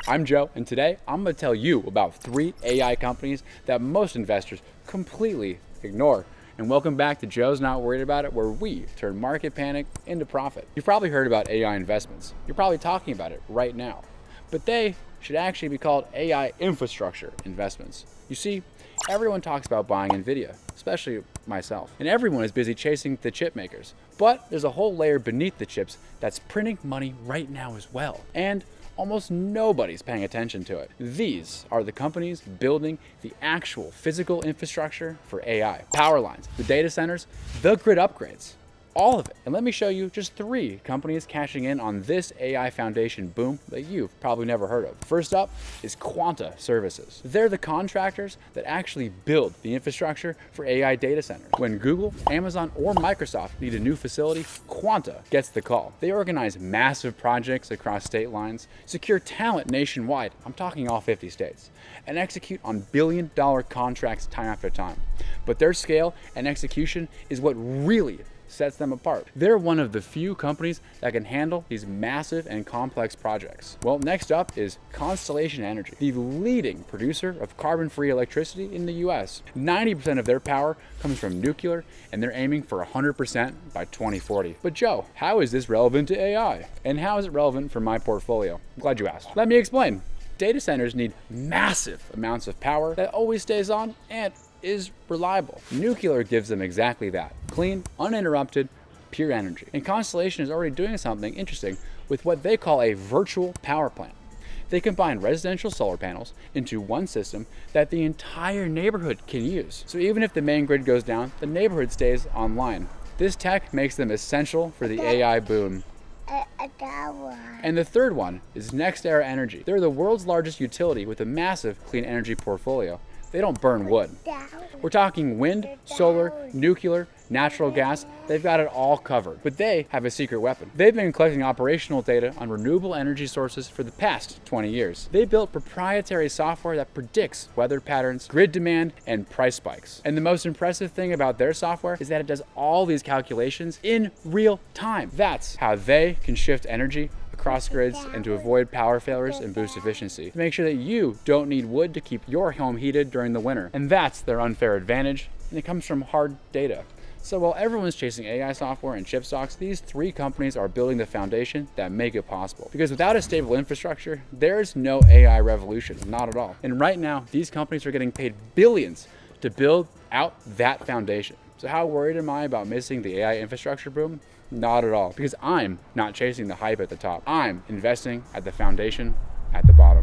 I'm Joe, and today I'm going to tell you about 3 AI companies that most investors completely ignore. And welcome back to Joe's Not Worried About It, where we turn market panic into profit. You've probably heard about AI investments. You're probably talking about it right now. But they should actually be called AI infrastructure investments. You see, everyone talks about buying NVIDIA, especially myself. And everyone is busy chasing the chip makers. But there's a whole layer beneath the chips that's printing money right now as well. And almost nobody's paying attention to it. These are the companies building the actual physical infrastructure for AI. Power lines, the data centers, the grid upgrades, all of it. And let me show you just 3 companies cashing in on this AI foundation boom that you've probably never heard of. First up is Quanta Services. They're the contractors that actually build the infrastructure for AI data centers. When Google, Amazon, or Microsoft need a new facility, Quanta gets the call. They organize massive projects across state lines, secure talent nationwide, I'm talking all 50 states, and execute on billion-dollar contracts time after time. But their scale and execution is what really sets them apart. They're one of the few companies that can handle these massive and complex projects. Well, next up is Constellation Energy, the leading producer of carbon-free electricity in the US. 90% of their power comes from nuclear, and they're aiming for 100% by 2040. But Joe, how is this relevant to AI? And how is it relevant for my portfolio? I'm glad you asked. Let me explain. Data centers need massive amounts of power that always stays on and is reliable. Nuclear gives them exactly that. Clean, uninterrupted, pure energy. And Constellation is already doing something interesting with what they call a virtual power plant. They combine residential solar panels into one system that the entire neighborhood can use. So even if the main grid goes down, the neighborhood stays online. This tech makes them essential for the AI boom. And the third one is NextEra Energy. They're the world's largest utility with a massive clean energy portfolio. They don't burn wood. We're talking wind, solar, nuclear, natural gas. They've got it all covered. But they have a secret weapon. They've been collecting operational data on renewable energy sources for the past 20 years. They built proprietary software that predicts weather patterns, grid demand, and price spikes. And the most impressive thing about their software is that it does all these calculations in real time. That's how they can shift energy across grids and to avoid power failures and boost efficiency, to make sure that you don't need wood to keep your home heated during the winter. And that's their unfair advantage, and it comes from hard data. So while everyone's chasing AI software and chip stocks, these 3 companies are building the foundation that make it possible. Because without a stable infrastructure, there's no AI revolution, not at all. And right now, these companies are getting paid billions to build out that foundation. So how worried am I about missing the AI infrastructure boom? Not at all, because I'm not chasing the hype at the top. I'm investing at the foundation at the bottom.